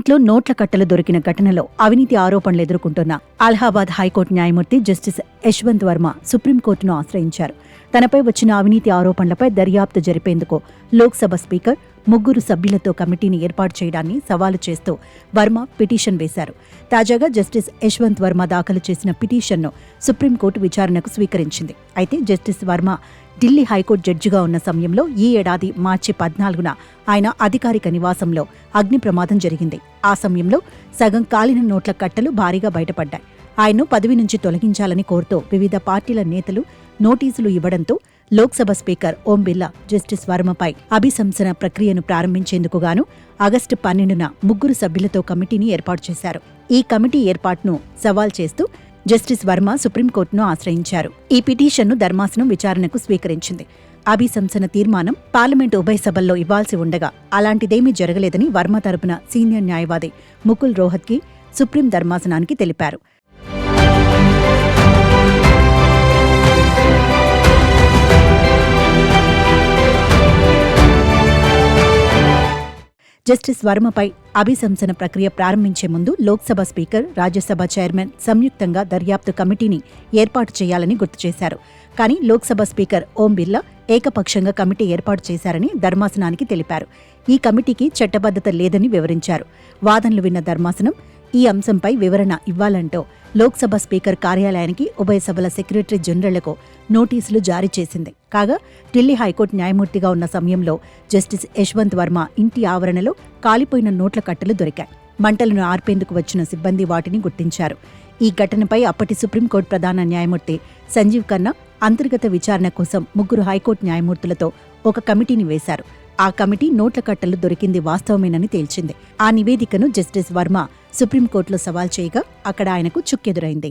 సుప్రీంకోర్టులో నోట్ల కట్టలు దొరికిన ఘటనలో అవినీతి ఆరోపణలు ఎదుర్కొంటున్న అలహాబాద్ హైకోర్టు న్యాయమూర్తి జస్టిస్ యశ్వంత్ వర్మ సుప్రీంకోర్టును ఆశ్రయించారు. తనపై వచ్చిన అవినీతి ఆరోపణలపై దర్యాప్తు జరిపేందుకు లోక్సభ స్పీకర్ 3 సభ్యులతో కమిటీని ఏర్పాటు చేయడాన్ని సవాలు చేస్తూ వర్మ పిటిషన్ వేశారు. తాజాగా జస్టిస్ యశ్వంత్ వర్మ దాఖలు చేసిన పిటిషన్ను సుప్రీంకోర్టు విచారణకు స్వీకరించింది. అయితే జస్టిస్ వర్మ ఢిల్లీ హైకోర్టు జడ్జిగా ఉన్న సమయంలో ఈ ఏడాది మార్చి 14న ఆయన అధికారిక నివాసంలో అగ్ని ప్రమాదం జరిగింది. ఆ సమయంలో సగం కాలిన నోట్ల కట్టలు భారీగా బయటపడ్డాయి. ఆయన్ను పదవి నుంచి తొలగించాలని కోరుతూ వివిధ పార్టీల నేతలు నోటీసులు ఇవ్వడంతో లోక్సభ స్పీకర్ ఓం బిర్లా జస్టిస్ వర్మపై అభిశంసన ప్రక్రియను ప్రారంభించేందుకు గాను ఆగస్టు 12న 3 సభ్యులతో కమిటీని ఏర్పాటు చేశారు. ఈ కమిటీ ఏర్పాటును సవాల్ చేస్తూ జస్టిస్ వర్మ సుప్రీంకోర్టును ఆశ్రయించారు. ఈ పిటిషన్ను ధర్మాసనం విచారణకు స్వీకరించింది. అభిశంసన తీర్మానం పార్లమెంటు ఉభయ సభల్లో ఇవ్వాల్సి ఉండగా అలాంటిదేమీ జరగలేదని వర్మ తరపున సీనియర్ న్యాయవాది ముకుల్ రోహత్గి సుప్రీం ధర్మాసనానికి తెలిపారు. జస్టిస్ వర్మపై అభిశంసన ప్రక్రియ ప్రారంభించే ముందు లోక్సభ స్పీకర్, రాజ్యసభ చైర్మన్ సంయుక్తంగా దర్యాప్తు కమిటీని ఏర్పాటు చేయాలని గుర్తు చేశారు. కానీ లోక్సభ స్పీకర్ ఓం బిర్లా ఏకపక్షంగా కమిటీ ఏర్పాటు చేశారని ధర్మాసనానికి తెలిపారు. ఈ కమిటీకి చట్టబద్ధత లేదని వివరించారు. వాదనలు విన్న ధర్మాసనం ఈ అంశంపై వివరణ ఇవ్వాలంటూ లోక్సభ స్పీకర్ కార్యాలయానికి ఉభయ సభల సెక్రటరీ జనరళ్లకు నోటీసులు జారీ చేసింది. కాగా ఢిల్లీ హైకోర్టు న్యాయమూర్తిగా ఉన్న సమయంలో జస్టిస్ యశ్వంత్ వర్మ ఇంటి ఆవరణలో కాలిపోయిన నోట్ల కట్టలు దొరికాయి. మంటలను ఆర్పేందుకు వచ్చిన సిబ్బంది వాటిని గుర్తించారు. ఈ ఘటనపై అప్పటి సుప్రీంకోర్టు ప్రధాన న్యాయమూర్తి సంజీవ్ ఖన్నా అంతర్గత విచారణ కోసం 3 హైకోర్టు న్యాయమూర్తులతో ఒక కమిటీని వేశారు. ఆ కమిటీ నోట్ల కట్టలు దొరికింది వాస్తవమేనని తేల్చింది. ఆ నివేదికను జస్టిస్ వర్మ సుప్రీంకోర్టులో సవాల్ చేయగా అక్కడ ఆయనకు చుక్కెదురైంది.